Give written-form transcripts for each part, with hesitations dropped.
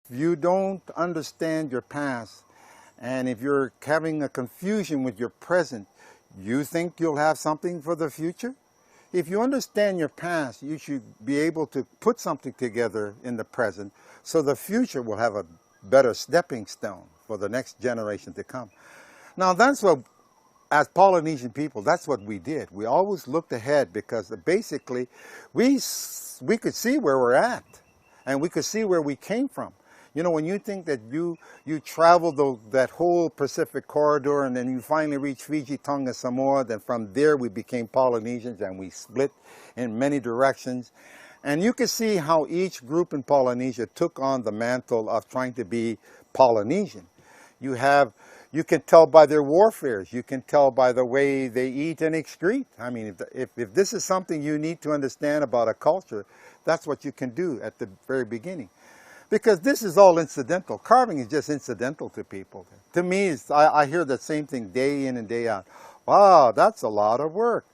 If you don't understand your past, and if you're having a confusion with your present, you think you'll have something for the future? If you understand your past, you should be able to put something together in the present so the future will have a better stepping stone for the next generation to come. Now that's what, as Polynesian people, that's what we did. We always looked ahead because basically we could see where we're at and we could see where we came from. You know, when you think that you traveled that whole Pacific corridor and then you finally reach Fiji, Tonga, Samoa, then from there we became Polynesians and we split in many directions. And you can see how each group in Polynesia took on the mantle of trying to be Polynesian. You can tell by their warfares. You can tell by the way they eat and excrete. I mean, if this is something you need to understand about a culture, that's what you can do at the very beginning. Because this is all incidental. Carving is just incidental to people. To me, I hear the same thing day in and day out. Wow, that's a lot of work.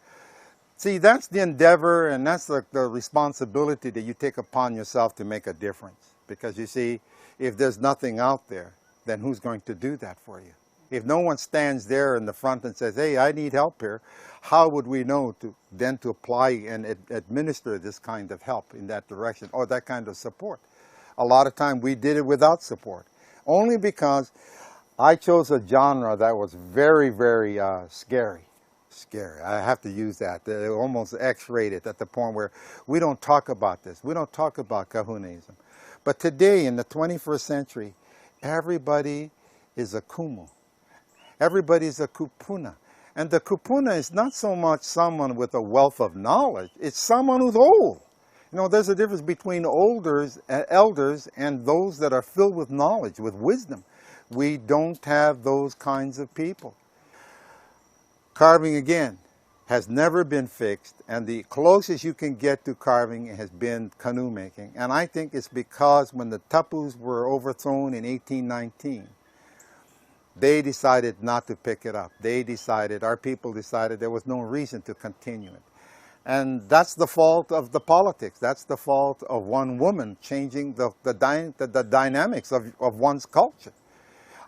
See, that's the endeavor and that's the responsibility that you take upon yourself to make a difference. Because you see, if there's nothing out there, then who's going to do that for you? If no one stands there in the front and says, hey, I need help here, how would we know then to apply and administer this kind of help in that direction or that kind of support? A lot of time we did it without support, only because I chose a genre that was very, very scary. Scary. I have to use that. They're almost X-rated at the point where we don't talk about this. We don't talk about kahunaism. But today, in the 21st century, everybody is a kumu. Everybody is a kupuna. And the kupuna is not so much someone with a wealth of knowledge. It's someone who's old. You know, there's a difference between elders and those that are filled with knowledge, with wisdom. We don't have those kinds of people. Carving, again, has never been fixed, and the closest you can get to carving has been canoe making. And I think it's because when the tapus were overthrown in 1819, they decided not to pick it up. Our people decided there was no reason to continue it. And that's the fault of the politics. That's the fault of one woman changing the dynamics of one's culture.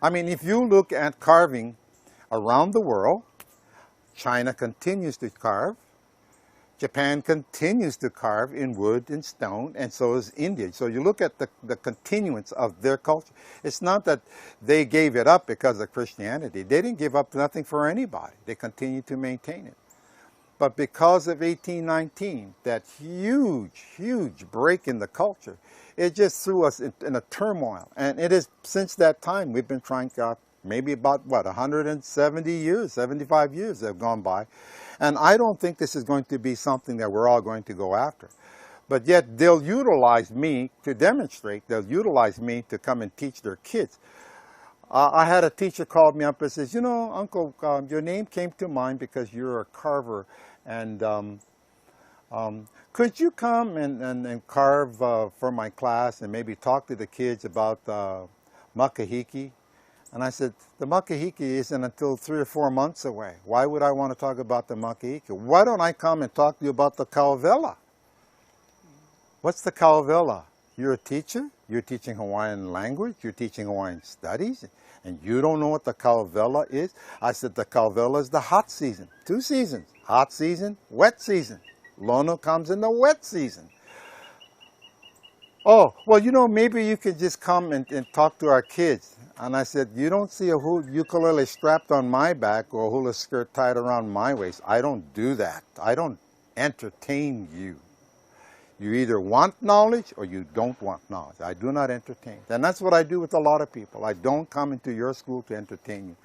I mean, if you look at carving around the world, China continues to carve. Japan continues to carve in wood and stone, and so is India. So you look at the continuance of their culture. It's not that they gave it up because of Christianity. They didn't give up nothing for anybody. They continue to maintain it. But because of 1819, that huge, huge break in the culture, it just threw us in a turmoil. And it is since that time we've been trying to, maybe about, 170 years, 75 years have gone by. And I don't think this is going to be something that we're all going to go after. But yet they'll utilize me to demonstrate, they'll utilize me to come and teach their kids. I had a teacher called me up and says, you know, Uncle, your name came to mind because you're a carver. And could you come and carve for my class and maybe talk to the kids about makahiki? And I said, the makahiki isn't until 3 or 4 months away. Why would I want to talk about the makahiki? Why don't I come and talk to you about the kauvela? What's the kauvela? You're a teacher, you're teaching Hawaiian language, you're teaching Hawaiian studies, and you don't know what the kauvela is? I said the kauvela is the hot season. 2 seasons, hot season, wet season. Lono comes in the wet season. Oh, well, you know, maybe you could just come and talk to our kids. And I said, you don't see a ukulele strapped on my back or a hula skirt tied around my waist. I don't do that. I don't entertain you. You either want knowledge or you don't want knowledge. I do not entertain. And that's what I do with a lot of people. I don't come into your school to entertain you.